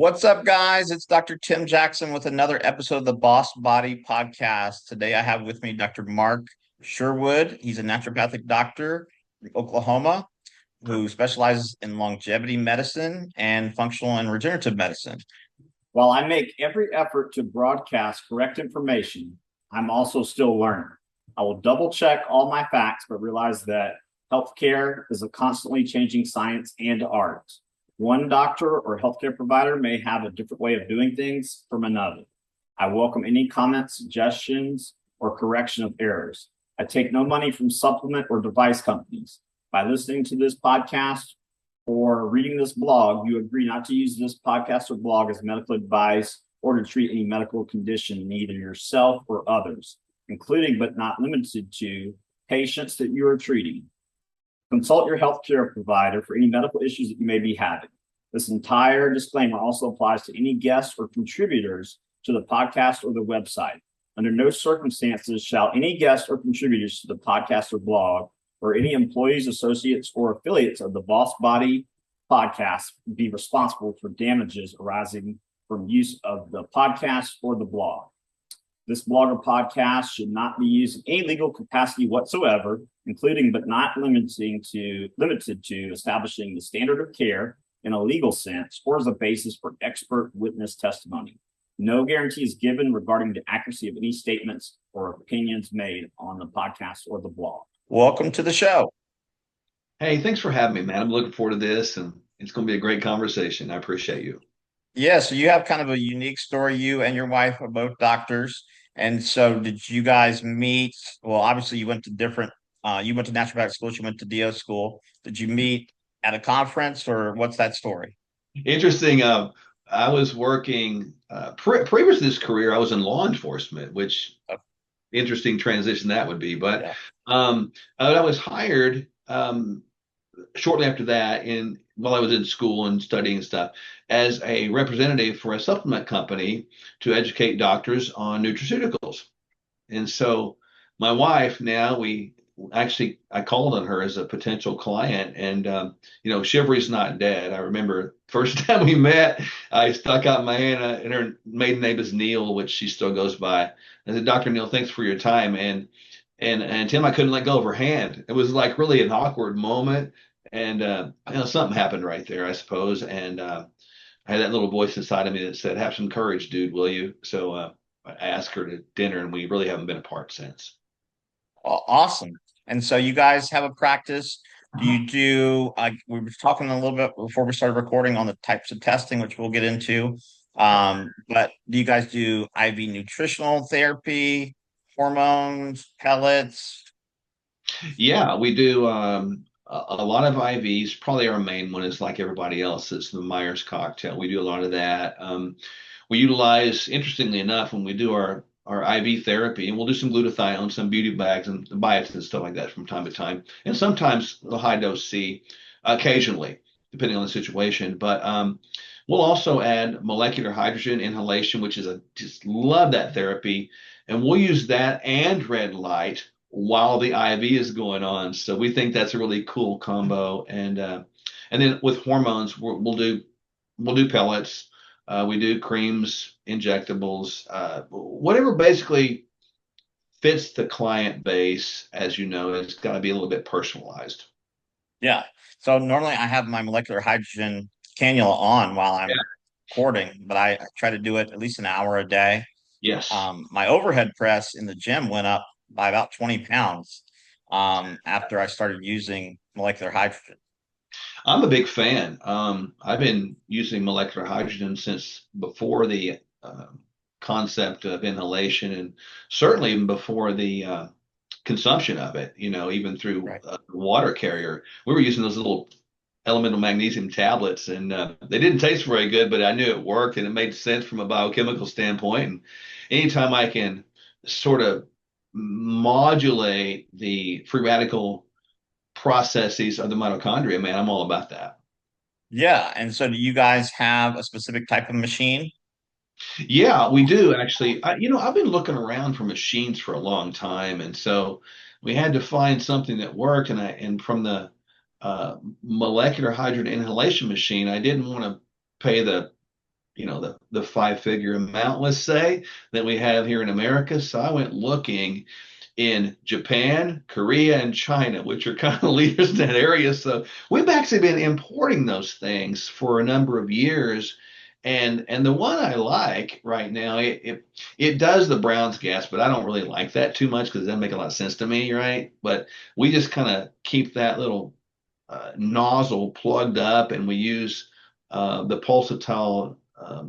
What's up, guys? It's Dr. Tim Jackson with another episode of the Boss Body Podcast. Today I have with me Dr. Mark Sherwood. He's a naturopathic doctor in Oklahoma who specializes in longevity medicine and functional and regenerative medicine. While I make every effort to broadcast correct information, I'm also still learning. I will double check all my facts, but realize that healthcare is a constantly changing science and art. One doctor or healthcare provider may have a different way of doing things from another. I welcome any comments, suggestions, or correction of errors. I take no money from supplement or device companies. By listening to this podcast or reading this blog, you agree not to use this podcast or blog as medical advice or to treat any medical condition in either yourself or others, including but not limited to patients that you are treating. Consult your healthcare provider for any medical issues that you may be having. This entire disclaimer also applies to any guests or contributors to the podcast or the website. Under no circumstances shall any guests or contributors to the podcast or blog or any employees, associates, or affiliates of the Boss Body podcast be responsible for damages arising from use of the podcast or the blog. This blog or podcast should not be used in any legal capacity whatsoever, including but not limited to establishing the standard of care in a legal sense or as a basis for expert witness testimony. No guarantee is given regarding the accuracy of any statements or opinions made on the podcast or the blog. Welcome to the show. Hey, thanks for having me, man. I'm looking forward to this, and it's going to be a great conversation. I appreciate you. Yeah, so you have kind of a unique story. You and your wife are both doctors. And so did you guys meet? Well, obviously you went to you went to naturopathic school, you went to DO school. Did you meet at a conference or what's that story? Interesting. I was working previous to this career. I was in law enforcement, which interesting transition that would be. But Yeah. I was hired shortly after that, while I was in school and studying stuff, as a representative for a supplement company to educate doctors on nutraceuticals. And so my wife now, I called on her as a potential client, and chivalry's not dead. I remember first time we met, I stuck out my hand, and her maiden name is Neil, which she still goes by. I said, Dr. Neil, thanks for your time. And Tim, I couldn't let go of her hand. It was like really an awkward moment, and something happened right there, I suppose. And I had that little voice inside of me that said, "Have some courage, dude, will you?" So I asked her to dinner, and we really haven't been apart since. Awesome. And so you guys have a practice. Do you do, we were talking a little bit before we started recording on the types of testing, which we'll get into. But do you guys do IV nutritional therapy, hormones, pellets? Yeah, we do a lot of IVs. Probably our main one is like everybody else. It's the Myers cocktail. We do a lot of that. We utilize, interestingly enough, when we do our IV therapy, and we'll do some glutathione, some beauty bags and biotin and stuff like that from time to time, and sometimes the high dose C occasionally, depending on the situation. But we'll also add molecular hydrogen inhalation, which is just love that therapy. And we'll use that and red light while the IV is going on. So we think that's a really cool combo. And then with hormones, we'll do pellets, we do creams, injectables, whatever basically fits the client base. As you know, it's got to be a little bit personalized. Yeah. So normally I have my molecular hydrogen cannula on while I'm recording, but I try to do it at least an hour a day. Yes. My overhead press in the gym went up by about 20 pounds after I started using molecular hydrogen. I'm a big fan. I've been using molecular hydrogen since before the concept of inhalation, and certainly even before the consumption of it, even through a water carrier. We were using those little elemental magnesium tablets, and they didn't taste very good, but I knew it worked and it made sense from a biochemical standpoint. And anytime I can sort of modulate the free radical processes of the mitochondria, man, I'm all about that. Yeah. And so do you guys have a specific type of machine? Yeah, we do actually. I've been looking around for machines for a long time, and so we had to find something that worked. And from the molecular hydrogen inhalation machine, I didn't want to pay the the five-figure amount, let's say, that we have here in America. So I went looking in Japan, Korea, and China, which are kind of leaders in that area. So we've actually been importing those things for a number of years. And the one I like right now, it does the Brown's gas, but I don't really like that too much because it doesn't make a lot of sense to me, right? But we just kind of keep that little nozzle plugged up, and we use the pulsatile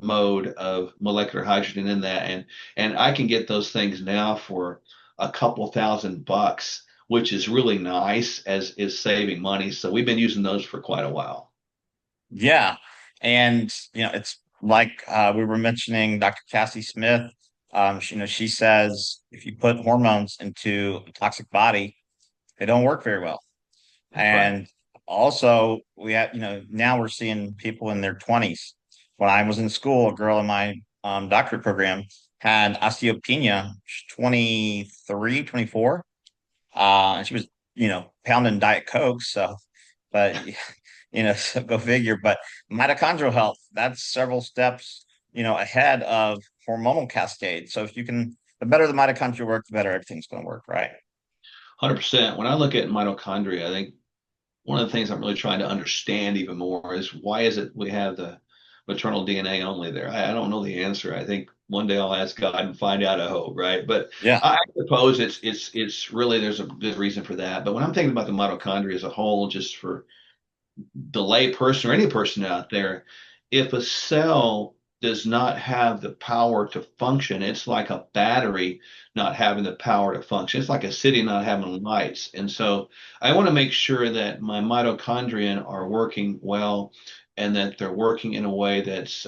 mode of molecular hydrogen in that, and I can get those things now for a couple $1,000, which is really nice as is saving money. So we've been using those for quite a while. Yeah. And, it's like we were mentioning Dr. Cassie Smith. She says if you put hormones into a toxic body, they don't work very well. That's right. And also, we have, now we're seeing people in their 20s. When I was in school, a girl in my doctorate program had osteopenia, 23, 24. And she was, pounding Diet Coke. So, but, so go figure. But mitochondrial health, that's several steps, ahead of hormonal cascade. So if you can, the better the mitochondria work, the better everything's going to work, right? 100%. When I look at mitochondria, I think one of the things I'm really trying to understand even more is why is it we have the maternal DNA only there? I don't know the answer. I think one day I'll ask God and find out, I hope, right? But Yeah. I suppose it's really there's a good reason for that. But when I'm thinking about the mitochondria as a whole, just for the lay person or any person out there, if a cell does not have the power to function, it's like a battery not having the power to function. It's like a city not having lights. And so I want to make sure that my mitochondria are working well and that they're working in a way that's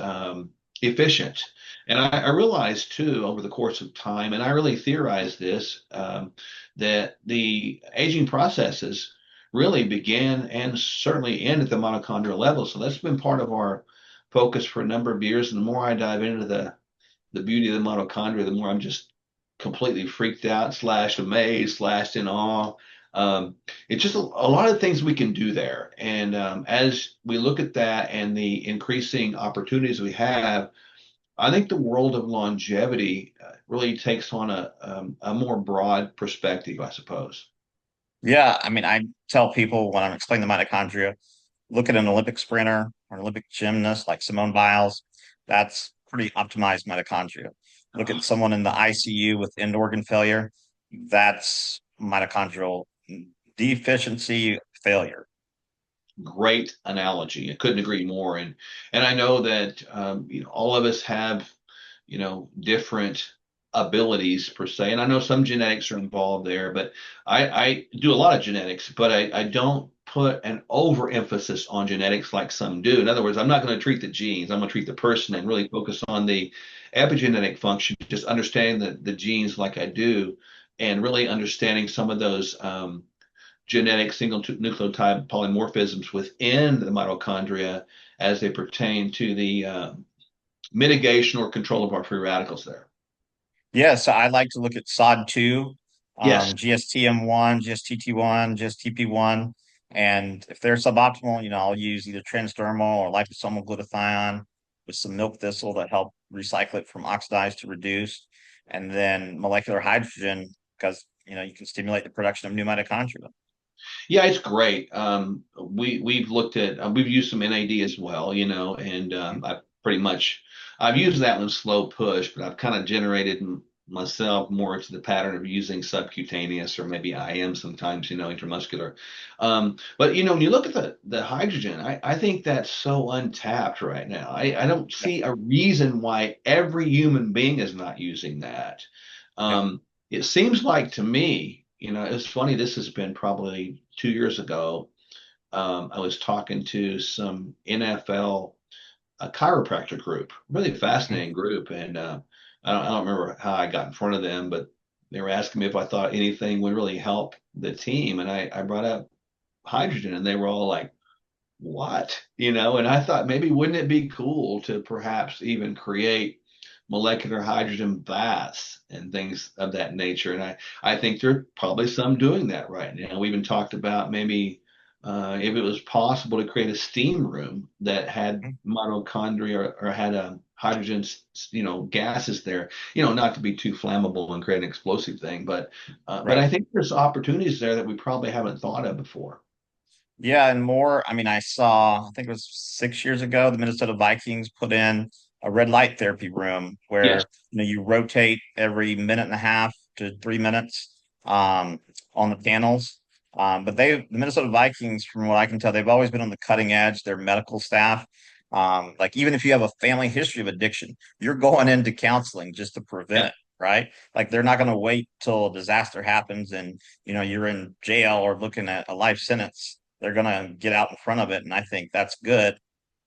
efficient. And I realized too over the course of time, and I really theorized this, that the aging processes really began and certainly end at the mitochondrial level. So that's been part of our focus for a number of years. And the more I dive into the beauty of the mitochondria, the more I'm just completely freaked out, slash amazed, slash in awe. It's just a lot of things we can do there. And as we look at that and the increasing opportunities we have, I think the world of longevity really takes on a more broad perspective, I suppose. Yeah. I mean, I tell people when I'm explaining the mitochondria, look at an Olympic sprinter or an Olympic gymnast like Simone Biles. That's pretty optimized mitochondria. Look at someone in the ICU with end organ failure. That's mitochondrial deficiency failure. Great analogy. I couldn't agree more. And I know that all of us have different abilities per se. And I know some genetics are involved there, but I do a lot of genetics, but I don't put an overemphasis on genetics like some do. In other words, I'm not going to treat the genes. I'm going to treat the person and really focus on the epigenetic function, just understanding the genes like I do, and really understanding some of those genetic single nucleotide polymorphisms within the mitochondria as they pertain to the mitigation or control of our free radicals there. Yeah, so I like to look at SOD2, Yes. GSTM1, GSTT1, GSTP1. And if they're suboptimal, I'll use either transdermal or liposomal glutathione with some milk thistle that help recycle it from oxidized to reduced. And then molecular hydrogen, because, you can stimulate the production of new mitochondria. Yeah, it's great. We've looked at we've used some NAD as well, and I've used that one slow push, but I've kind of generated myself more into the pattern of using subcutaneous or maybe IM sometimes, intramuscular. But when you look at the hydrogen, I think that's so untapped right now. I don't Yeah, see a reason why every human being is not using that. yeah. It seems like to me, it's funny, this has been probably 2 years ago. I was talking to some NFL chiropractor group, really fascinating group. And I don't remember how I got in front of them, but they were asking me if I thought anything would really help the team. And I brought up hydrogen, and they were all like, what? And I thought maybe wouldn't it be cool to perhaps even create molecular hydrogen baths and things of that nature. And I think there are probably some doing that right now. We even talked about maybe if it was possible to create a steam room that had mitochondria or had a hydrogen, gases there, not to be too flammable and create an explosive thing, but Right. I think there's opportunities there that we probably haven't thought of before. Yeah, and more. I mean, I saw, I think it was 6 years ago, the Minnesota Vikings put in a red light therapy room Yes. where you rotate every minute and a half to 3 minutes on the panels. But the Minnesota Vikings, from what I can tell, they've always been on the cutting edge. Their medical staff, like even if you have a family history of addiction, you're going into counseling just to prevent Yeah. it, right? Like they're not going to wait till a disaster happens and you're in jail or looking at a life sentence. They're going to get out in front of it. And I think that's good.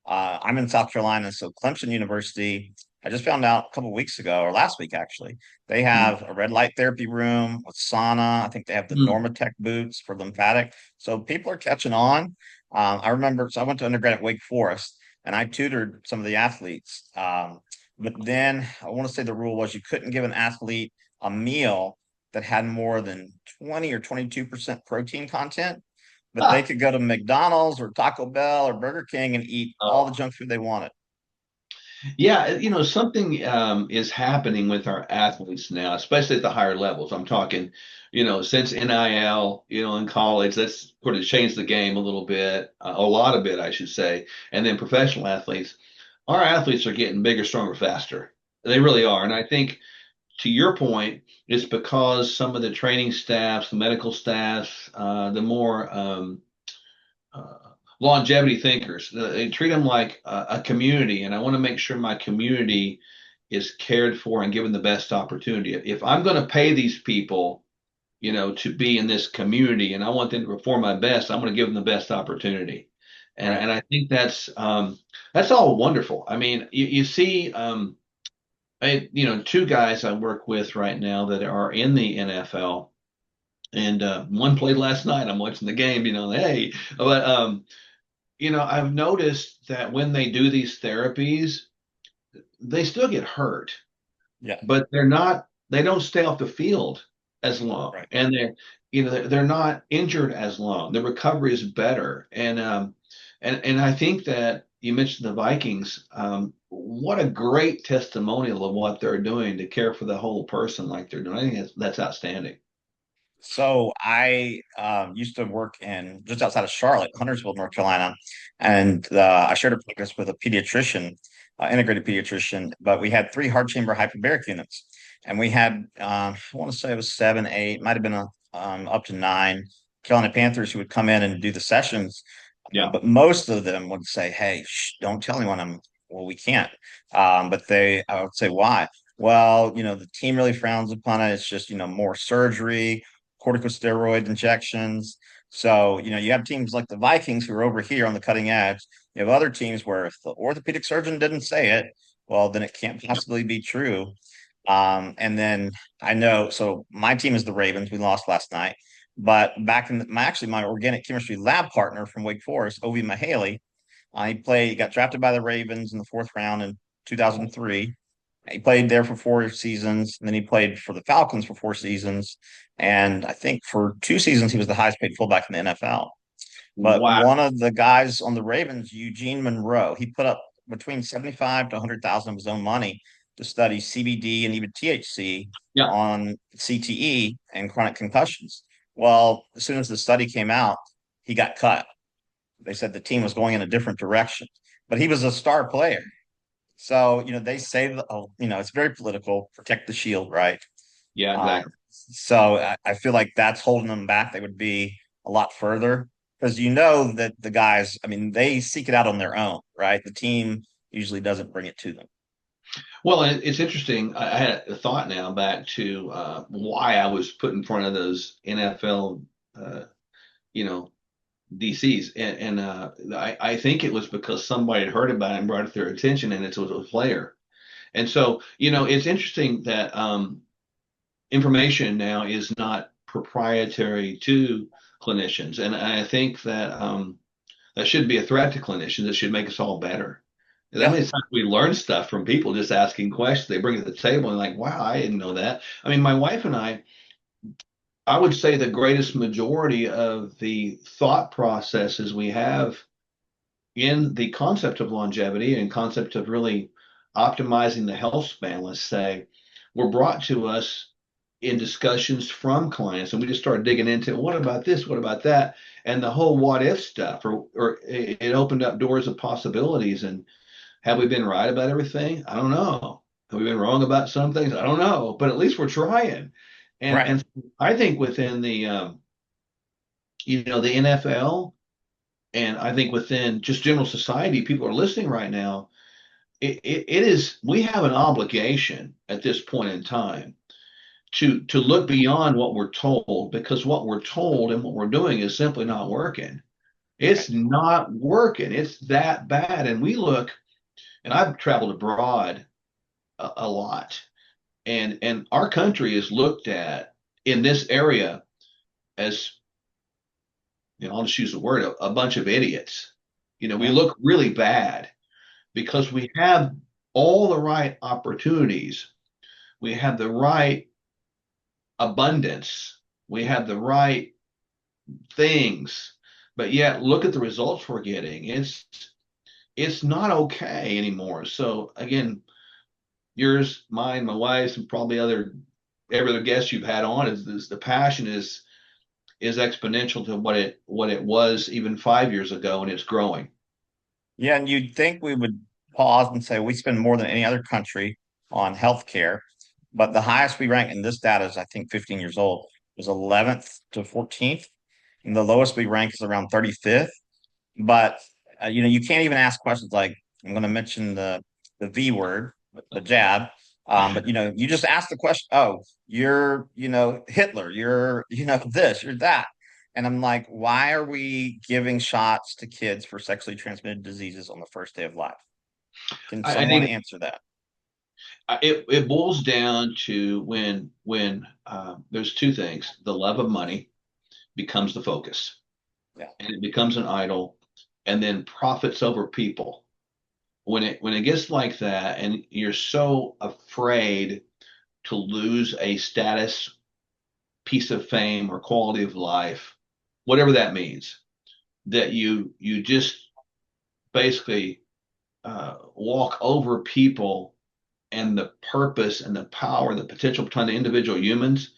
I'm in South Carolina, so Clemson University, I just found out a couple of weeks ago, or last week actually, they Mm. have a red light therapy room with sauna. I think they have the Mm. Normatec boots for lymphatic. So people are catching on. I remember, so I went to undergrad at Wake Forest and I tutored some of the athletes. But then I want to say the rule was you couldn't give an athlete a meal that had more than 20 or 22% protein content, but they Ah, could go to McDonald's or Taco Bell or Burger King and eat all the oh. junk food they wanted. Yeah, something is happening with our athletes now, especially at the higher levels. I'm talking, since NIL, in college, that's sort of changed the game a little bit, a lot of bit, I should say. And then professional athletes, our athletes are getting bigger, stronger, faster. They really are. And I think, to your point, it's because some of the training staffs, the medical staffs, the more uh, longevity thinkers. They treat them like a community, and I want to make sure my community is cared for and given the best opportunity. If I'm going to pay these people, to be in this community, and I want them to perform my best, I'm going to give them the best opportunity. And Right. and I think that's all wonderful. I mean, you see, two guys I work with right now that are in the NFL. And one played last night. I'm watching the game, hey, but I've noticed that when they do these therapies, they still get hurt, Yeah. but they don't stay off the field as long, Right. and they're not injured as long. The recovery is better, and I think that you mentioned the Vikings. What a great testimonial of what they're doing to care for the whole person like they're doing. I think that's outstanding. So I used to work in just outside of Charlotte, Huntersville, North Carolina, and I shared a practice with a pediatrician, integrated pediatrician. But we had three hard chamber hyperbaric units, and we had I want to say it was seven, eight, might have been up to nine Carolina Panthers who would come in and do the sessions. Yeah. But most of them would say, "Hey, shh, don't tell anyone." Well, we can't. I would say, why? Well, the team really frowns upon it. It's just, more surgery, corticosteroid injections. So, you have teams like the Vikings who are over here on the cutting edge. You have other teams where if the orthopedic surgeon didn't say it, well, then it can't possibly be true. And then I know, so my team is the Ravens. We lost last night. But back in my organic chemistry lab partner from Wake Forest, Ovi Mahaley, he got drafted by the Ravens in the fourth round in 2003. He played there for 4 seasons, and then he played for the Falcons for 4 seasons. And I think for 2 seasons, he was the highest paid fullback in the NFL. But Wow. one of the guys on the Ravens, Eugene Monroe, he put up between 75 to 100,000 of his own money to study CBD and even THC Yeah. on CTE and chronic concussions. Well, as soon as the study came out, he got cut. They said the team was going in a different direction, but he was a star player. So, they say, it's very political, protect the shield, right? Yeah. Um, Exactly. so I feel like that's holding them back. They would be a lot further because that the guys, I mean, they seek it out on their own, right? The team usually doesn't bring it to them. Well, it's interesting. I had a thought now back to why I was put in front of those NFL, uh, you know, DCs, and I think it was because somebody had heard about it and brought it to their attention, and it was a player. And so, it's interesting that information now is not proprietary to clinicians, and I think that that should be a threat to clinicians. It should make us all better. That Yeah. many times we learn stuff from people just asking questions. They bring it to the table and like, wow, I didn't know that. I mean, my wife and I I would say the greatest majority of the thought processes we have in the concept of longevity and concept of really optimizing the health span, let's say, were brought to us in discussions from clients, and we just started digging into what about this, what about that, and the whole what if stuff, or it opened up doors of possibilities. And have we been right about everything? I don't know. Have we been wrong about some things? I don't know. But at least we're trying. And Right. and I think within the the NFL, and I think within just general society, people are listening right now. It is, we have an obligation at this point in time to look beyond what we're told, because what we're told and what we're doing is simply not working. It's not working. It's that bad. And we look, and I've traveled abroad a lot, and our country is looked at in this area as, I'll just use the word, a bunch of idiots. We Yeah. look really bad because we have all the right opportunities. We have the right abundance. We have the right things, but yet look at the results we're getting. It's not okay anymore. So again, yours, mine, my wife's, and probably every other guest you've had on is the passion is exponential to what it was even 5 years ago, and it's growing. Yeah, and you'd think we would pause and say we spend more than any other country on healthcare, but the highest we rank in this data is I think 15 years old was 11th to 14th, and the lowest we rank is around 35th. But you can't even ask questions like I'm going to mention the V word, the jab. But you just ask the question. Oh, you're Hitler. You're this. You're that. And I'm like, why are we giving shots to kids for sexually transmitted diseases on the first day of life? Can I someone think answer that? it boils down to when there's two things: the love of money becomes the focus, Yeah. and it becomes an idol, and then profits over people. When it gets like that, and you're so afraid to lose a status, piece of fame, or quality of life, whatever that means, that you just basically walk over people and the purpose and the power, the potential behind the individual humans.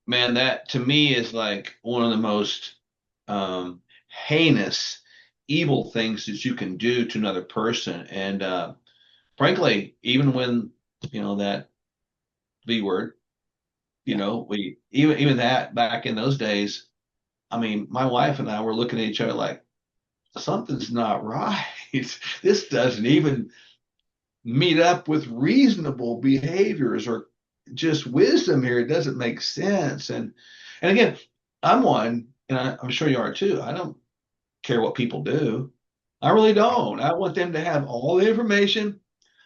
Man, that to me is like one of the most heinous, evil things that you can do to another person. And frankly, even when that V word, Yeah. we even that back in those days. I mean, my wife and I were looking at each other like something's not right. This doesn't even meet up with reasonable behaviors or just wisdom here. It doesn't make sense. And again, I'm one, and I'm sure you are too. I don't care what people do. I really don't. I want them to have all the information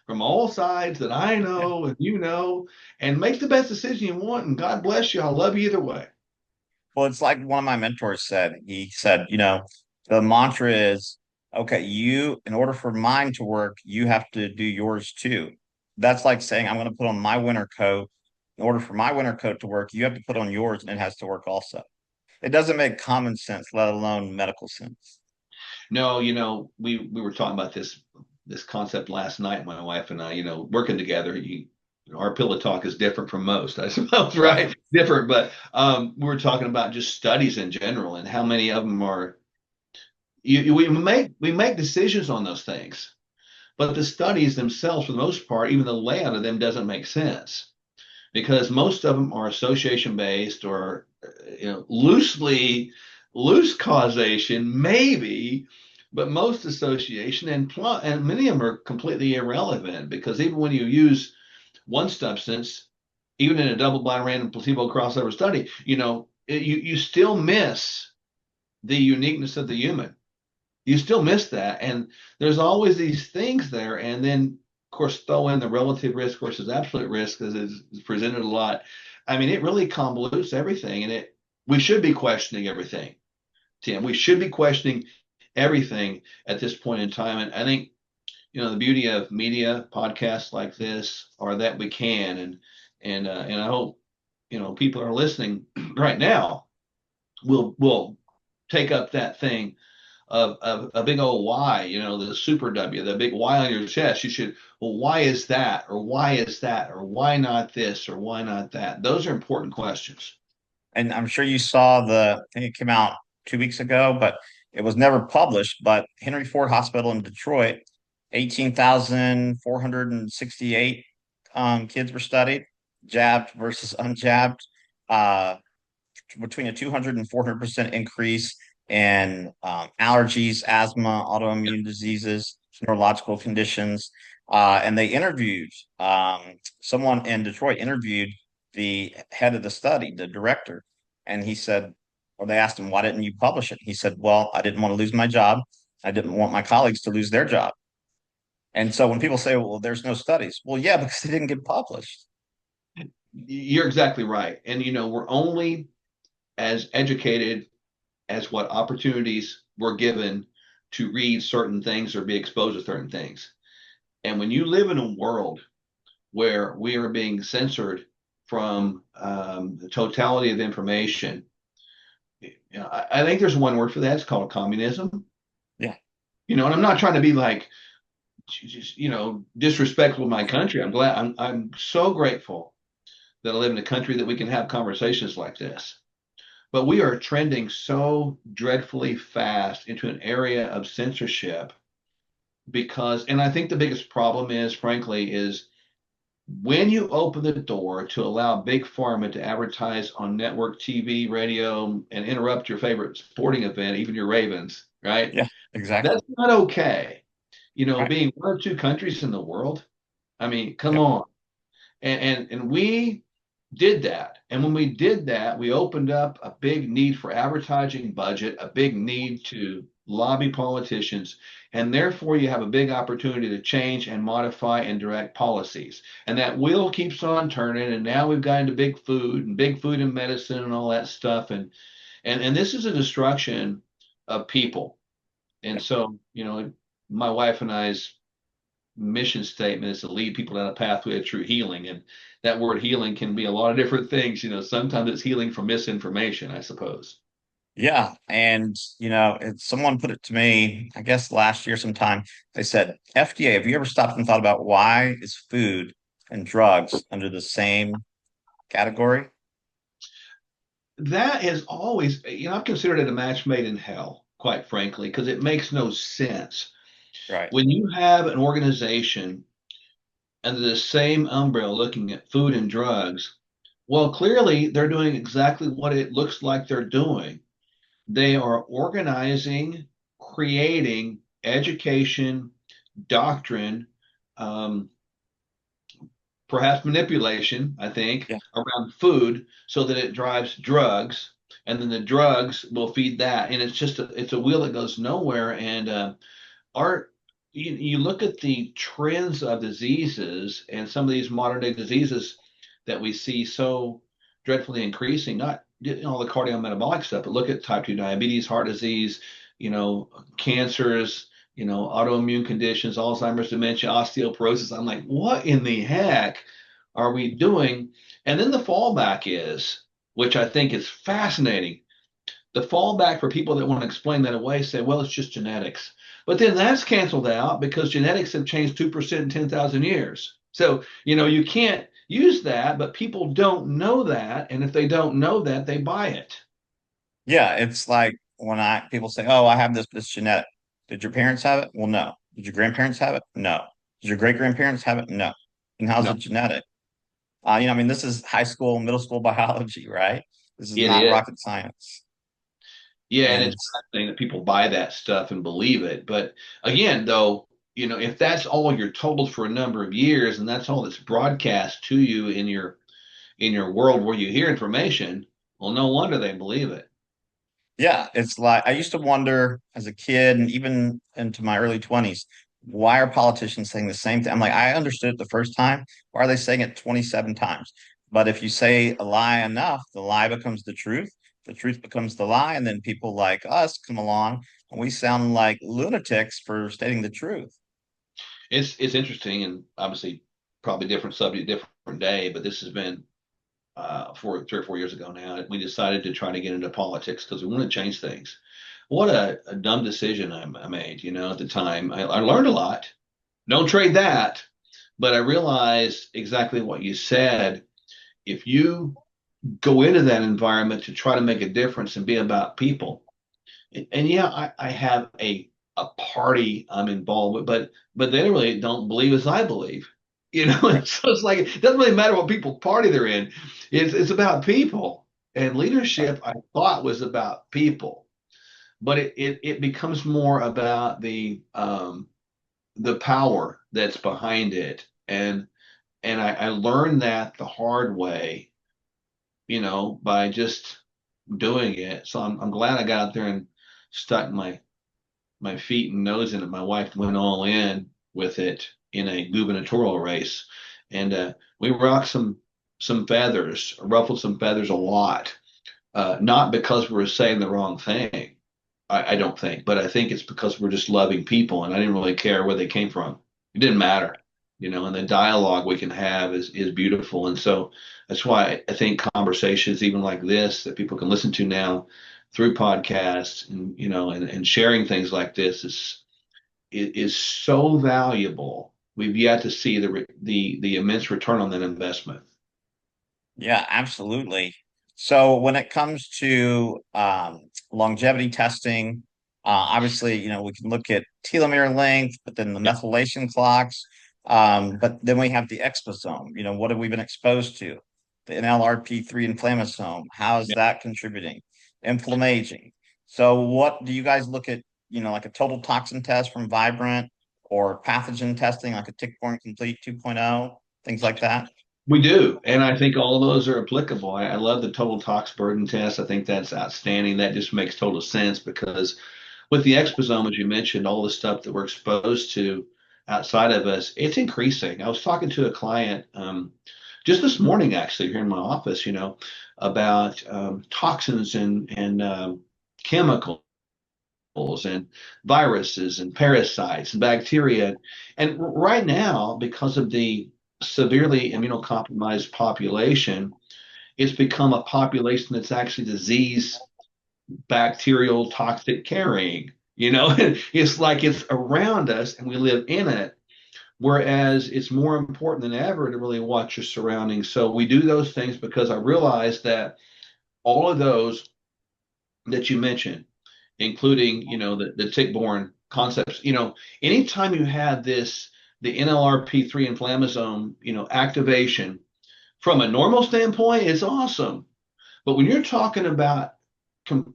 from all sides that I Yeah. know and and make the best decision you want. And God bless you. I love you either way. Well, it's like one of my mentors said. He said, the mantra is, okay, in order for mine to work, you have to do yours too. That's like saying, I'm going to put on my winter coat. In order for my winter coat to work, you have to put on yours and it has to work also. It doesn't make common sense, let alone medical sense. No, we were talking about this concept last night, my wife and I, working together. Our pillow talk is different from most, I suppose, Right. right? Different, but we were talking about just studies in general and how many of them are we make decisions on those things, but the studies themselves, for the most part, even the layout of them doesn't make sense because most of them are association based or loose causation maybe, but most association and many of them are completely irrelevant because even when you use one substance, even in a double blind random placebo crossover study, you still miss the uniqueness of the human. You still miss that, and there's always these things there, and then of course throw in the relative risk versus absolute risk as is presented a lot. I mean, it really convolutes everything, and we should be questioning everything, Tim. We should be questioning everything at this point in time. And I think, the beauty of media podcasts like this are that we can, and I hope people are listening right now will take up that thing of a big old Y, the super W, the big Y on your chest. You should, well, why is that? Or why is that? Or why not this? Or why not that? Those are important questions. And I'm sure you saw I think it came out 2 weeks ago, but it was never published. But Henry Ford Hospital in Detroit, 18,468 kids were studied, jabbed versus unjabbed, uh, between a 200 and 400% increase in allergies, asthma, autoimmune diseases, neurological conditions. And they interviewed someone in Detroit, interviewed the head of the study, the director, and he said, or they asked him, why didn't you publish it? He said, well, I didn't want to lose my job. I didn't want my colleagues to lose their job. And so when people say, well, there's no studies, well, yeah, because they didn't get published. You're exactly right. And, we're only as educated as what opportunities we're given to read certain things or be exposed to certain things. And when you live in a world where we are being censored from the totality of information, I think there's one word for that. It's called communism. Yeah. And I'm not trying to be like, just, disrespectful of my country. I'm so grateful that I live in a country that we can have conversations like this. But we are trending so dreadfully fast into an area of censorship and I think the biggest problem is, frankly, is when you open the door to allow big pharma to advertise on network TV, radio, and interrupt your favorite sporting event, even your Ravens, right? Yeah, exactly. That's not okay. Right. Being one of two countries in the world, I mean, come Yep. on. And we did that. And when we did that, we opened up a big need for advertising budget, a big need to lobby politicians, and therefore you have a big opportunity to change and modify and direct policies. And that wheel keeps on turning. And now we've got into big food and medicine and all that stuff. And this is a destruction of people. And Yep. so, my wife and I's mission statement is to lead people down a pathway of true healing. And that word healing can be a lot of different things. Sometimes it's healing from misinformation, I suppose. Yeah. And, someone put it to me, I guess last year sometime, they said, FDA, have you ever stopped and thought about why is food and drugs under the same category? That is always, I've considered it a match made in hell, quite frankly, because it makes no sense. Right. When you have an organization under the same umbrella looking at food and drugs, well, clearly they're doing exactly what it looks like they're doing. They are organizing, creating education, doctrine, um, perhaps manipulation, I think, Yeah. around food so that it drives drugs. And then the drugs will feed that. And it's a wheel that goes nowhere. And our you look at the trends of diseases and some of these modern day diseases that we see so dreadfully increasing, not all the cardiometabolic stuff, but look at type 2 diabetes, heart disease, cancers, autoimmune conditions, Alzheimer's, dementia, osteoporosis. I'm like, what in the heck are we doing? And then the fallback is, which I think is fascinating, the fallback for people that want to explain that away say, well, it's just genetics. But then that's canceled out because genetics have changed 2% in 10,000 years. So, you can't use that, but people don't know that. And if they don't know that, they buy it. Yeah. It's like when people say, oh, I have this genetic. Did your parents have it? Well, no. Did your grandparents have it? No. Did your great grandparents have it? No. And how's it No, genetic? I mean, this is high school, middle school biology, right? This is it not is. rocket science. Yeah, and And it's fascinating that people buy that stuff and believe it. But again, though, if that's all you're told for a number of years and that's all that's broadcast to you in your world where you hear information, well, no wonder they believe it. yeah, it's like I used to wonder as a kid and even into my early 20s, why are politicians saying the same thing? I'm like, I understood it the first time. Why are they saying it 27 times? But if you say a lie enough, the lie becomes the truth becomes the lie, and then people like us come along and we sound like lunatics for stating the truth. It's interesting and obviously probably different subject, different day, but this has been for 3 or 4 years ago now. We decided to try to get into politics because we want to change things. What a dumb decision I made, at the time. I learned a lot. Don't trade that. But I realized exactly what you said. If you go into that environment to try to make a difference and be about people, and yeah, I have a party I'm involved with, but they really don't believe as I believe. Right. So it's like it doesn't really matter what people party they're in. It's about people. And Right. leadership I thought was about people, but it becomes more about the power that's behind it. And I learned that the hard way, by just doing it. So I'm glad I got out there and stuck my feet and nose in it. My wife went all in with it in a gubernatorial race, and we rocked some feathers, ruffled some feathers a lot. Not because we were saying the wrong thing, I don't think, but I think it's because we're just loving people, and I didn't really care where they came from. It didn't matter, and the dialogue we can have is beautiful, and so that's why I think conversations even like this that people can listen to now through podcasts and and sharing things like this is so valuable. We've yet to see the immense return on that investment. Yeah, absolutely. So when it comes to longevity testing, obviously, we can look at telomere length, but then the Yeah, methylation clocks. But then we have the exposome. What have we been exposed to? The NLRP3 inflammasome. How is yeah. that contributing? Inflammaging. So what do you guys look at, like a total toxin test from Vibrant or pathogen testing, like a tick-borne complete 2.0, things like that? We do, and I think all of those are applicable. I love the total tox burden test. I think that's outstanding. That just makes total sense because with the exposome, as you mentioned, all the stuff that we're exposed to outside of us, it's increasing. I was talking to a client just this morning, actually, here in my office, about toxins and chemicals and viruses and parasites and bacteria. And right now, because of the severely immunocompromised population, it's become a population that's actually disease, bacterial, toxic carrying. It's like it's around us and we live in it. Whereas it's more important than ever to really watch your surroundings. So we do those things because I realize that all of those that you mentioned, including the tick-borne concepts. Anytime you have the NLRP3 inflammasome, activation from a normal standpoint, it's awesome. But when you're talking about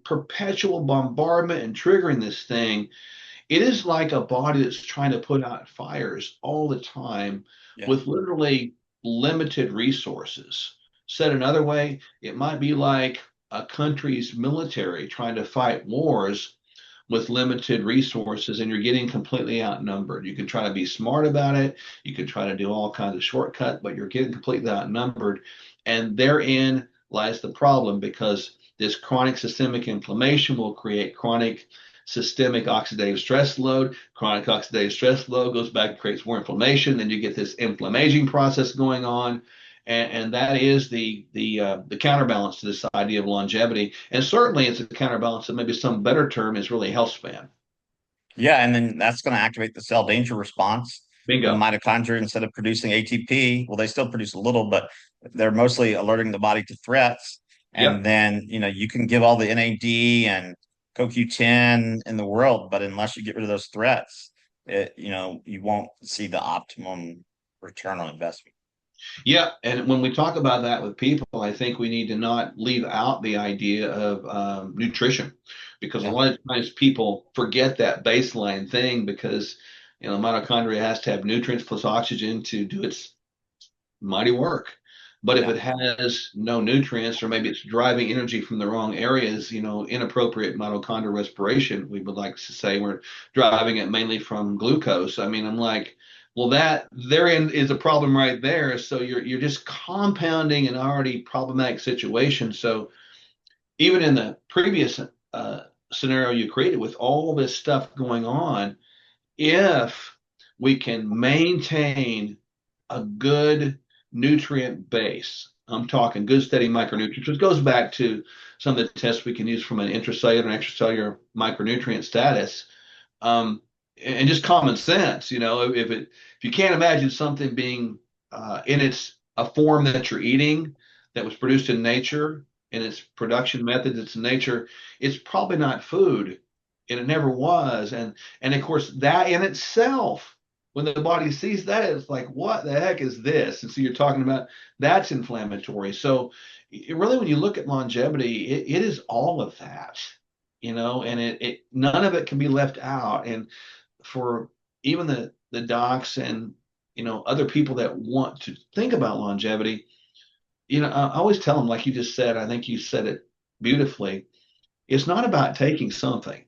perpetual bombardment and triggering this thing, it is like a body that's trying to put out fires all the time Yeah. with literally limited resources. Said another way, it might be like a country's military trying to fight wars with limited resources and you're getting completely outnumbered. You can try to be smart about it, you can try to do all kinds of shortcuts, but you're getting completely outnumbered. And therein lies the problem because this chronic systemic inflammation will create chronic systemic oxidative stress load. Chronic oxidative stress load goes back and creates more inflammation. Then you get this inflammaging process going on. And that is the counterbalance to this idea of longevity. And certainly it's a counterbalance that maybe some better term is really health span. Yeah, and then that's going to activate the cell danger response. The Bingo. mitochondria, instead of producing ATP, well, they still produce a little, but they're mostly alerting the body to threats. And Yep. then, you can give all the NAD and CoQ10 in the world, but unless you get rid of those threats, you won't see the optimum return on investment. Yeah, and when we talk about that with people, I think we need to not leave out the idea of nutrition, because a Yeah, lot of times people forget that baseline thing because mitochondria has to have nutrients plus oxygen to do its mighty work. But if yeah, it has no nutrients, or maybe it's driving energy from the wrong areas, inappropriate mitochondrial respiration, we would like to say we're driving it mainly from glucose. I mean, I'm like, well, that therein is a problem right there. So you're just compounding an already problematic situation. So even in the previous scenario you created with all this stuff going on, if we can maintain a good nutrient base, I'm talking good, steady micronutrients, which goes back to some of the tests we can use from an intracellular and extracellular micronutrient status. Um, and just common sense, if you can't imagine something being in its a form that you're eating that was produced in nature in its production method that's in nature, it's probably not food, and it never was. And of course, that in itself, when the body sees that, it's like, what the heck is this? And so you're talking about that's inflammatory. So really, when you look at longevity, it is all of that, and it none of it can be left out. And for even the docs and other people that want to think about longevity, I always tell them, like you just said, I think you said it beautifully. It's not about taking something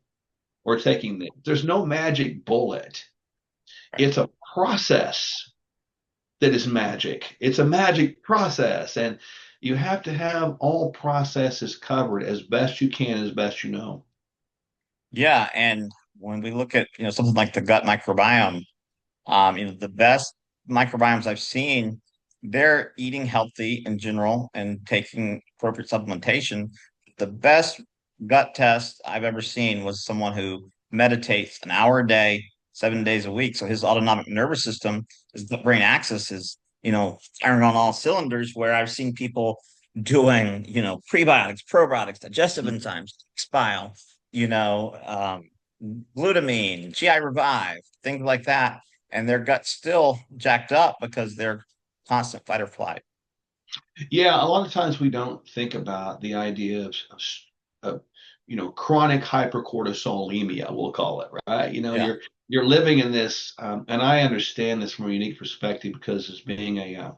or there's no magic bullet. Right. It's a process that is magic. It's a magic process, and you have to have all processes covered as best you can, as best you know. Yeah, and when we look at something like the gut microbiome, the best microbiomes I've seen, they're eating healthy in general and taking appropriate supplementation. The best gut test I've ever seen was someone who meditates an hour a day, 7 days a week. So his autonomic nervous system, his brain axis is, firing on all cylinders. Where I've seen people doing, prebiotics, probiotics, digestive enzymes, bile, glutamine, GI Revive, things like that, and their gut's still jacked up because they're constant fight or flight. Yeah, a lot of times we don't think about the idea of chronic hypercortisolemia, we'll call it, right? Yeah, You're living in this, and I understand this from a unique perspective because as being a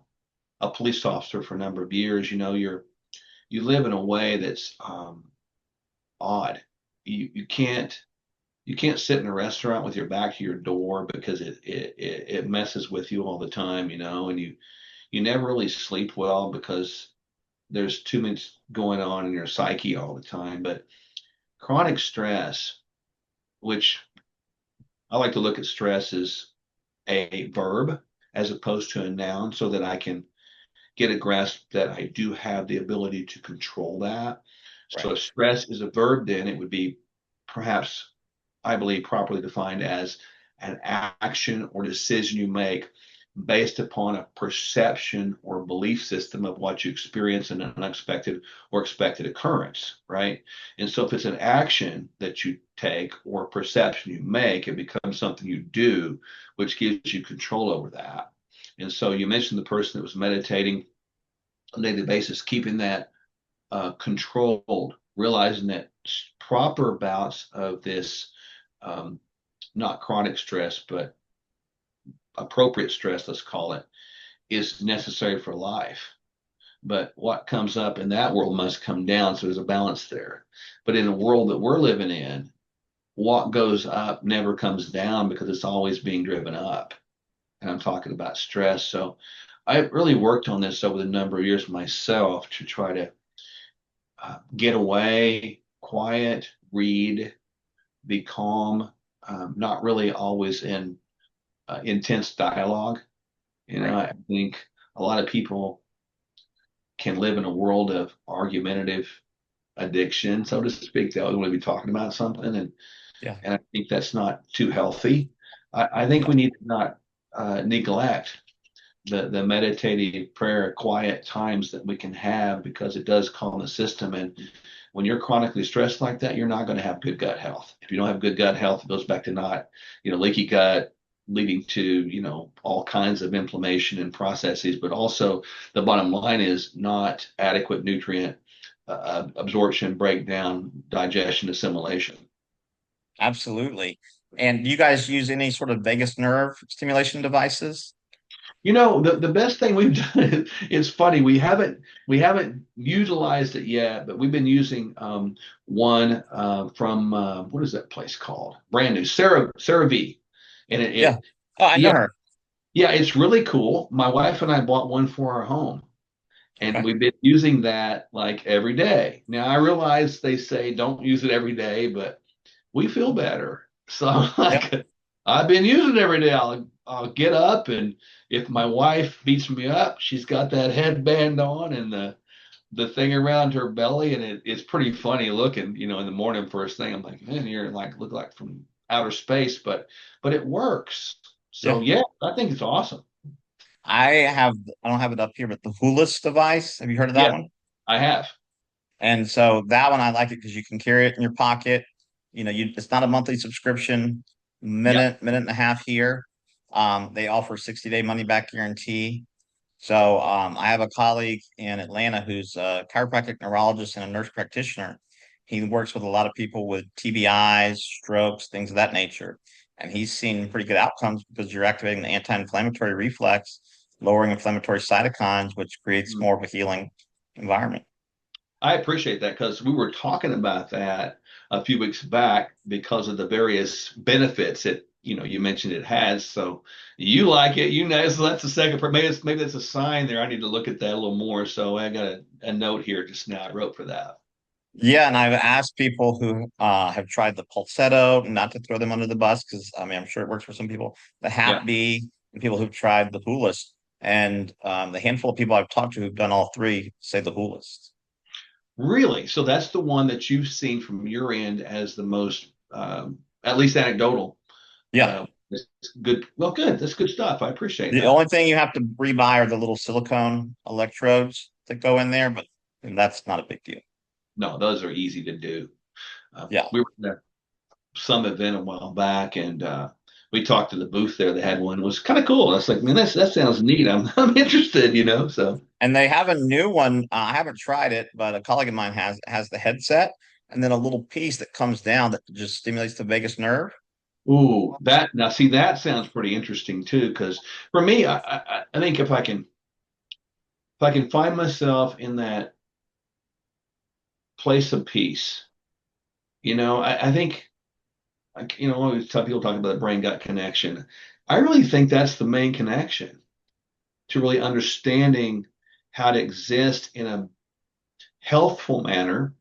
police officer for a number of years, you live in a way that's odd. You can't sit in a restaurant with your back to your door because it messes with you all the time, and you never really sleep well because there's too much going on in your psyche all the time. But chronic stress, which I like to look at stress as a verb as opposed to a noun so that I can get a grasp that I do have the ability to control that. So right. if stress is a verb, then it would be perhaps, I believe, properly defined as an action or decision you make based upon a perception or belief system of what you experience in an unexpected or expected occurrence, right? And so if it's an action that you take or a perception you make, it becomes something you do, which gives you control over that. And so you mentioned the person that was meditating on a daily basis, keeping that controlled, realizing that proper bouts of this, not chronic stress, but appropriate stress, let's call it, is necessary for life. But what comes up in that world must come down. So there's a balance there. But in the world that we're living in, what goes up never comes down because it's always being driven up. And I'm talking about stress. So I really worked on this over the number of years myself to try to get away, quiet, read, be calm, not really always in intense dialogue. Right. I think a lot of people can live in a world of argumentative addiction, so to speak. They always want to be talking about something, Yeah. and I think that's not too healthy. I think No. we need to not neglect the meditative prayer, quiet times that we can have because it does calm the system. And when you're chronically stressed like that, you're not going to have good gut health. If you don't have good gut health, it goes back to not, leaky gut leading to, all kinds of inflammation and processes, but also the bottom line is not adequate nutrient absorption, breakdown, digestion, assimilation. Absolutely. And do you guys use any sort of vagus nerve stimulation devices? The best thing we've done is funny. We haven't utilized it yet, but we've been using one from what is that place called? Brand new, Sarah V. And Yeah. Oh, I know yeah, her. yeah, it's really cool. My wife and I bought one for our home, and Okay. we've been using that like every day. Now I realize they say don't use it every day, but we feel better. So Yep. like I've been using it every day. I'll get up, and if my wife beats me up, she's got that headband on and the thing around her belly, and it's pretty funny looking, in the morning first thing. I'm like, man, you're like look like from outer space, but it works. So Yeah. yeah, I think it's awesome. I have, I don't have it up here, but the Hulis device. Have you heard of that Yeah, one? I have. And so that one I like it because you can carry it in your pocket. It's not a monthly subscription, Yeah. minute and a half here. They offer 60-day money back guarantee. So I have a colleague in Atlanta who's a chiropractic neurologist and a nurse practitioner. He works with a lot of people with TBIs, strokes, things of that nature. And he's seen pretty good outcomes because you're activating the anti-inflammatory reflex, lowering inflammatory cytokines, which creates more of a healing environment. I appreciate that because we were talking about that a few weeks back because of the various benefits that you mentioned it has. So you like it, so that's a second. Maybe that's a sign there. I need to look at that a little more. So I got a note here just now. I wrote for that. Yeah, and I've asked people who have tried the Pulsetto, not to throw them under the bus, because I mean I'm sure it works for some people. The Yeah, Hap B, and people who've tried the Hulis, and the handful of people I've talked to who've done all three say the Hulis. really. So that's the one that you've seen from your end as the most, at least anecdotal. Yeah, It's good. Well, good. That's good stuff. I appreciate the that. only thing you have to rebuy are the little silicone electrodes that go in there, but that's not a big deal. No, those are easy to do. Yeah, We were at some event a while back, and we talked to the booth there. They had one. It was kind of cool. I was like, man, that sounds neat. I'm interested. So and they have a new one. I haven't tried it, but a colleague of mine has the headset, and then a little piece that comes down that just stimulates the vagus nerve. ooh, that now see that sounds pretty interesting too. Because for me, I think if I can find myself in that place of peace, I think like always tell people talking about the brain gut connection. I really think that's the main connection to really understanding how to exist in a healthful manner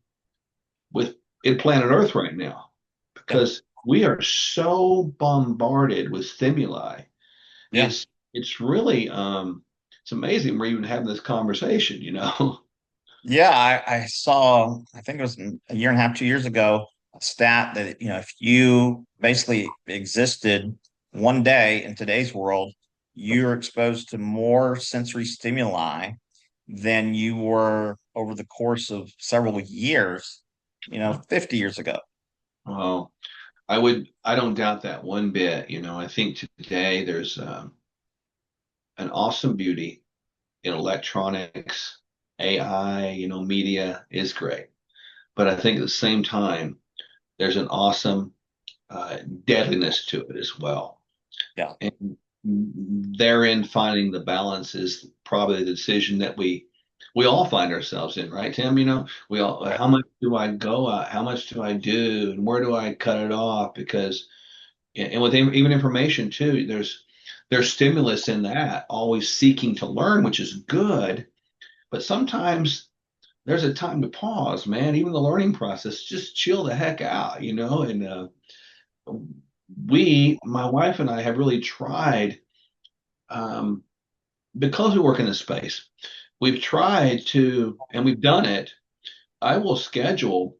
with in planet Earth right now Yeah, because we are so bombarded with stimuli. yeah. It's really it's amazing we're even having this conversation. Yeah, I saw, I think it was a year and a half, 2 years ago, a stat that, if you basically existed one day in today's world, you're exposed to more sensory stimuli than you were over the course of several years, 50 years ago. Well, I don't doubt that one bit. I think today there's an awesome beauty in electronics, AI, media is great. But I think at the same time, there's an awesome deadliness to it as well. Yeah. And therein finding the balance is probably the decision that we all find ourselves in, right, Tim? We all, Right. how much do I go out? How much do I do? And where do I cut it off? Because, and with even information too, there's stimulus in that, always seeking to learn, which is good. But sometimes there's a time to pause, man. Even the learning process, just chill the heck out. And my wife and I, have really tried, um, because we work in this space, we've tried to, and we've done it. I will schedule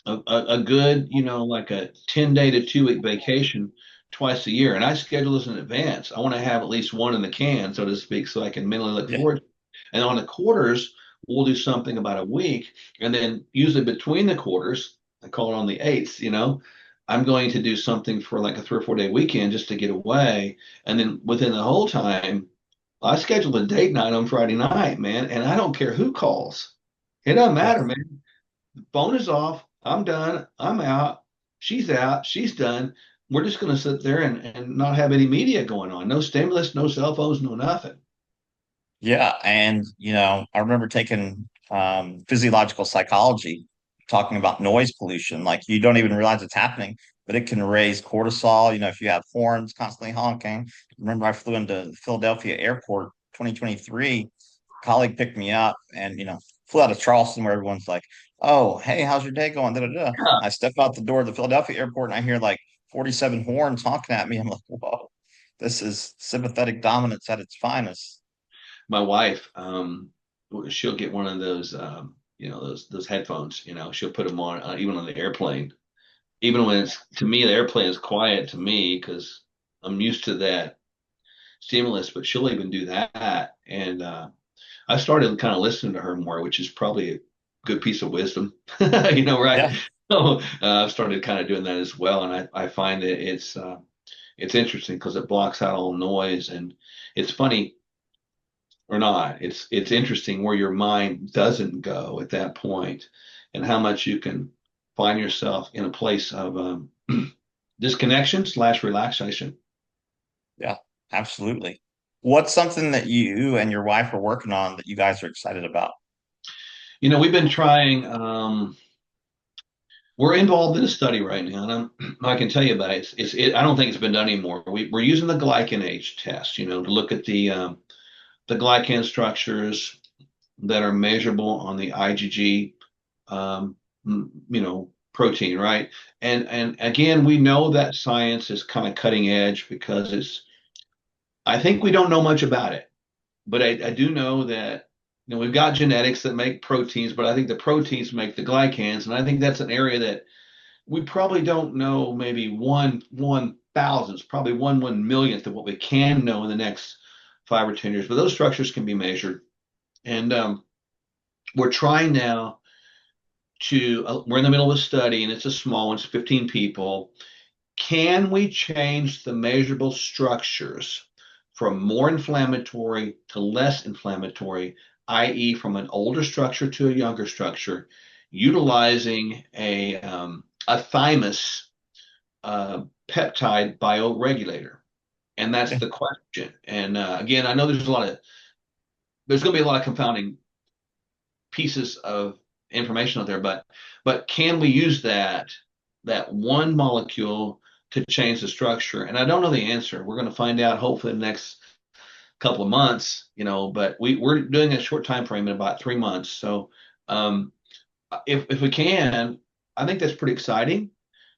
a good, like a 10-day to 2-week vacation twice a year. And I schedule this in advance. I want to have at least one in the can, so to speak, so I can mentally look Yeah. forward. And on the quarters, we'll do something about a week. And then usually between the quarters, I call it on the eighth, I'm going to do something for like a 3 or 4 day weekend just to get away. And then within the whole time, I schedule a date night on Friday night, man. And I don't care who calls. It doesn't Yeah. matter, man. Phone is off. I'm done. I'm out. She's out. She's done. We're just going to sit there and not have any media going on. No stimulus, no cell phones, no nothing. Yeah, and I remember taking physiological psychology, talking about noise pollution. Like you don't even realize it's happening, but it can raise cortisol. If you have horns constantly honking. Remember, I flew into Philadelphia Airport 2023. Colleague picked me up, and flew out of Charleston, where everyone's like, "Oh, hey, how's your day going?" Da, da, da. I step out the door of the Philadelphia airport, and I hear like 47 horns honking at me. I'm like, "Whoa!" This is sympathetic dominance at its finest. My wife, she'll get one of those, those headphones. She'll put them on even on the airplane. Even when it's to me, the airplane is quiet to me because I'm used to that stimulus. But she'll even do that, and I started kind of listening to her more, which is probably a good piece of wisdom, right? Yeah, So I've started kind of doing that as well, and I find that it's interesting because it blocks out all noise, and it's funny or not. It's interesting where your mind doesn't go at that point, and how much you can find yourself in a place of disconnection slash relaxation. yeah, absolutely. What's something that you and your wife are working on that you guys are excited about? We've been trying. We're involved in a study right now, and I can tell you about it. I don't think it's been done anymore. We're using the glycan age test, to look at the glycan structures that are measurable on the IgG, protein, right? And again, we know that science is kind of cutting edge because I think we don't know much about it, but I do know that we've got genetics that make proteins, but I think the proteins make the glycans, and I think that's an area that we probably don't know. Maybe one thousandth, probably one millionth of what we can know in the next 5 or 10 years. But those structures can be measured, and we're trying now we're in the middle of a study, and it's a small one, it's 15 people. Can we change the measurable structures from more inflammatory to less inflammatory, i.e., from an older structure to a younger structure, utilizing a thymus peptide bioregulator? And that's Yeah, the question. And again, I know there's going to be a lot of confounding pieces of information out there, but can we use that one molecule to change the structure? And I don't know the answer. We're going to find out hopefully in the next couple of months, but we're doing a short time frame in about 3 months. So um, if we can, I think that's pretty exciting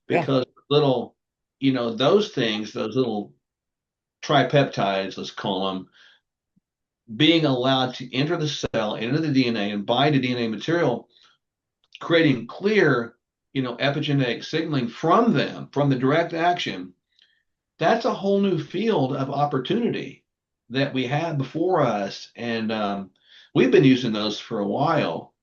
yeah, because little, those little tripeptides, let's call them, being allowed to enter the cell, enter the DNA, and bind to DNA material, creating clear, epigenetic signaling from them, from the direct action. That's a whole new field of opportunity that we have before us. And we've been using those for a while,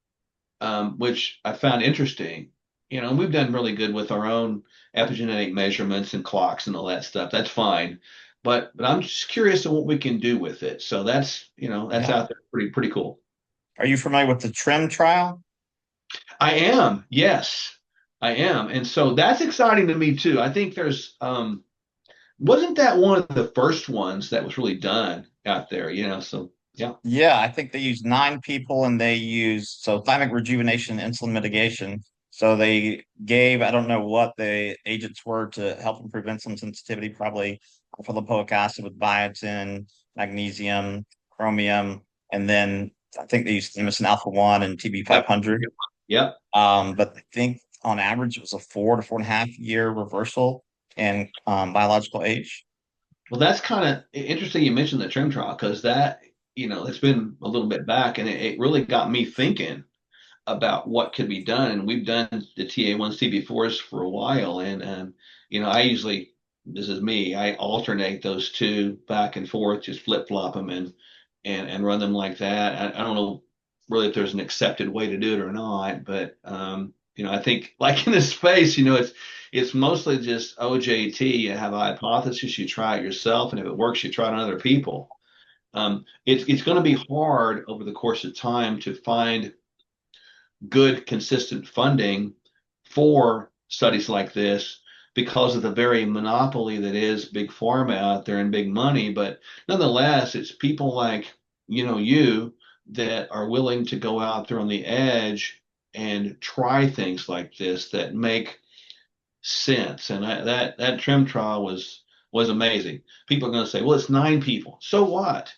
which I found interesting. And we've done really good with our own epigenetic measurements and clocks and all that stuff. That's fine. But I'm just curious of what we can do with it. So that's yeah. out there pretty cool. Are you familiar with the trim trial? I am, yes, I am. And so that's exciting to me too. I think there's wasn't that one of the first ones that was really done out there, so yeah. Yeah, I think they used 9 people and they used thymic rejuvenation and insulin mitigation. So they gave, I don't know what the agents were to help improve insulin sensitivity, probably alpha lipoic acid with biotin, magnesium, chromium, and then I think they used thymosin alpha 1 and TB Yep. 500. Yep. But I think on average it was a 4 to 4.5 year reversal in biological age. Well, that's kind of interesting you mentioned the trim trial because that, it's been a little bit back and it really got me thinking about what could be done. And we've done the TA1s, TB4s for a while. And I usually, this is me, I alternate those two back and forth, just flip flop them and run them like that. I don't know really if there's an accepted way to do it or not, but I think like in this space, it's mostly just OJT. You have a hypothesis, you try it yourself, and if it works, you try it on other people. It's going to be hard over the course of time to find good, consistent funding for studies like this because of the very monopoly that is big pharma out there and big money. But nonetheless, it's people like, you that are willing to go out there on the edge and try things like this that make sense. And that trim trial was amazing. People are going to say, well, it's 9 people. So what? It's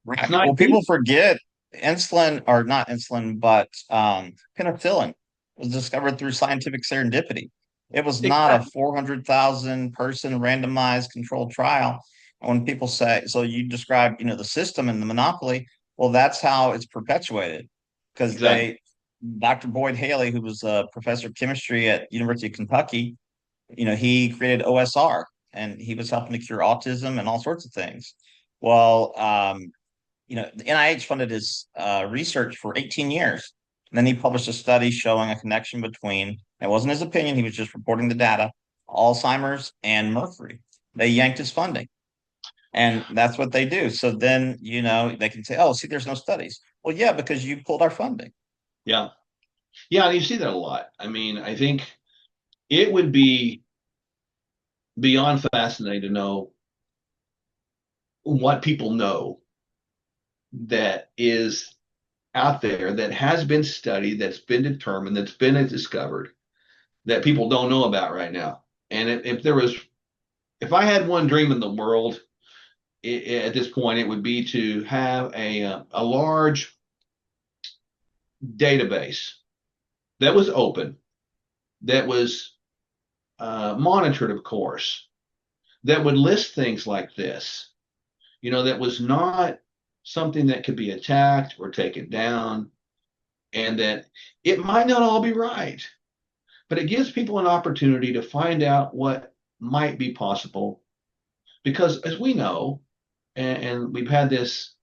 Right. nine Well, people people. forget insulin, or not insulin, but penicillin was discovered through scientific serendipity. It was not a Exactly. 400,000 person randomized controlled trial. When people say, so you describe, the system and the monopoly, well, that's how it's perpetuated because Exactly. Dr. Boyd Haley, who was a professor of chemistry at University of Kentucky, he created OSR and he was helping to cure autism and all sorts of things. Well, the NIH funded his research for 18 years. And then he published a study showing a connection between, it wasn't his opinion, he was just reporting the data, Alzheimer's and mercury. They yanked his funding. And that's what they do. So then, they can say, oh, see, there's no studies. Well, yeah, because you pulled our funding. Yeah. Yeah, and you see that a lot. I mean, I think it would be beyond fascinating to know what people know that is out there that has been studied, that's been determined, that's been discovered that people don't know about right now. And if I had one dream in the world at this point, it would be to have a large database that was open, that was monitored, of course, that would list things like this, that was not something that could be attacked or taken down, and that it might not all be right, but it gives people an opportunity to find out what might be possible. Because as we know, and we've had this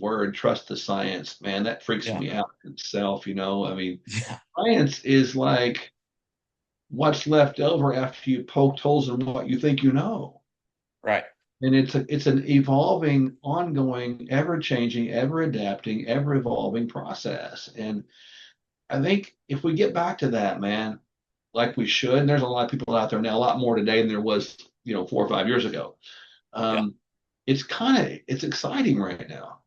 word, trust the science, man, that freaks Yeah. me out itself. I mean, Yeah. science is like what's left over after you poked holes in what you think you know. Right. And it's an evolving, ongoing, ever changing, ever adapting, ever evolving process. And I think if we get back to that, man, like we should, and there's a lot of people out there now, a lot more today than there was, 4 or 5 years ago. Yeah. Um, it's exciting right now.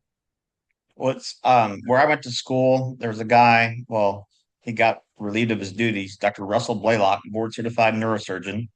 Well, it's where I went to school, there was a guy, well, he got relieved of his duties, Dr. Russell Blaylock, board certified neurosurgeon.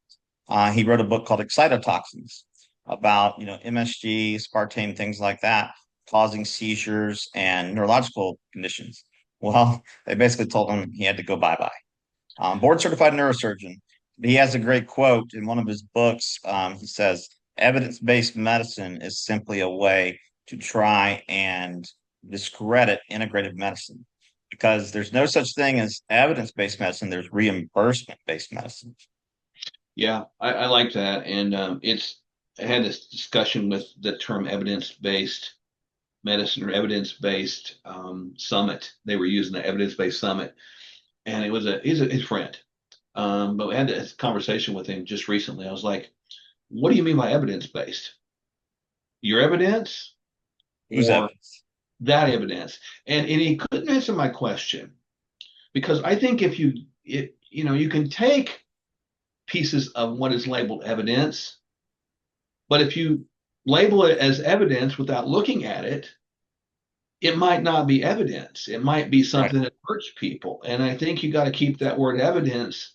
He wrote a book called Excitotoxins about, MSG, aspartame, things like that, causing seizures and neurological conditions. Well, they basically told him he had to go bye-bye. Board certified neurosurgeon. He has a great quote in one of his books. He says, evidence-based medicine is simply a way to try and discredit integrative medicine because there's no such thing as evidence-based medicine. There's reimbursement-based medicine. Yeah, I like that. And I had this discussion with the term evidence-based medicine or evidence-based summit. They were using the evidence-based summit, and it was he's his friend. But we had this conversation with him just recently. I was like, "What do you mean by evidence-based? Your evidence Who's or evidence? that evidence?" And he couldn't answer my question because I think you can take pieces of what is labeled evidence, but if you label it as evidence without looking at it, it might not be evidence. It might be Right. something that hurts people. And I think you got to keep that word evidence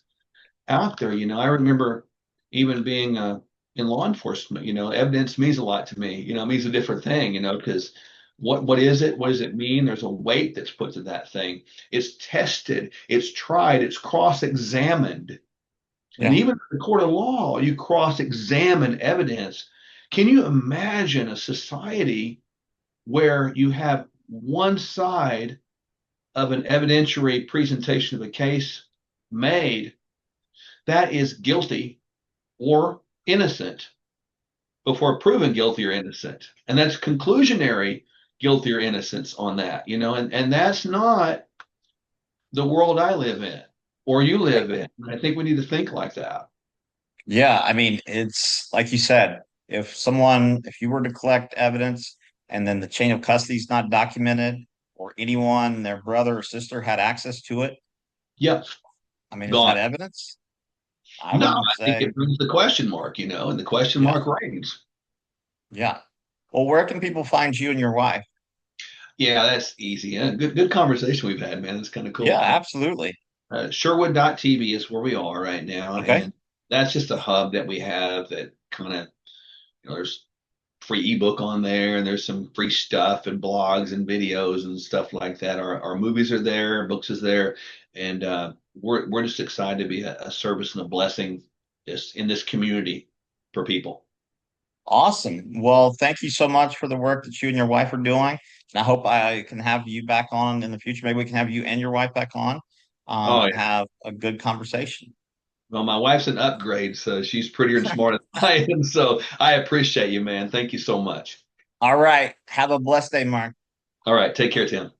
out there. I remember even being in law enforcement, evidence means a lot to me. It means a different thing, because what is it? What does it mean? There's a weight that's put to that thing. It's tested, it's tried, it's cross-examined. And Yeah. even in the court of law, you cross-examine evidence. Can you imagine a society where you have one side of an evidentiary presentation of a case made that is guilty or innocent before proven guilty or innocent? And that's conclusionary guilty or innocence on that, and that's not the world I live in or you live in. I think we need to think like that. Yeah, I mean, it's like you said, if you were to collect evidence and then the chain of custody is not documented, or anyone, their brother or sister had access to it, Yep, I mean, is that gone. evidence? I No, wouldn't I think say, it brings the question mark, and the question yeah, mark reigns. yeah. Well, where can people find you and your wife? Yeah, that's easy. Yeah, good conversation we've had, man. It's kind of Yeah, cool. absolutely. Sherwood.tv is where we are right now, Okay. and that's just a hub that we have that kind of, there's free ebook on there, and there's some free stuff and blogs and videos and stuff like that. Our movies are there, books is there, and we're just excited to be a service and a blessing in this community for people. Awesome. Well, thank you so much for the work that you and your wife are doing. And I hope I can have you back on in the future. Maybe we can have you and your wife back on, Oh, yeah. have a good conversation. Well, my wife's an upgrade, so she's prettier and smarter than I am. So I appreciate you, man. Thank you so much. All right. Have a blessed day, Mark. All right. Take care, Tim.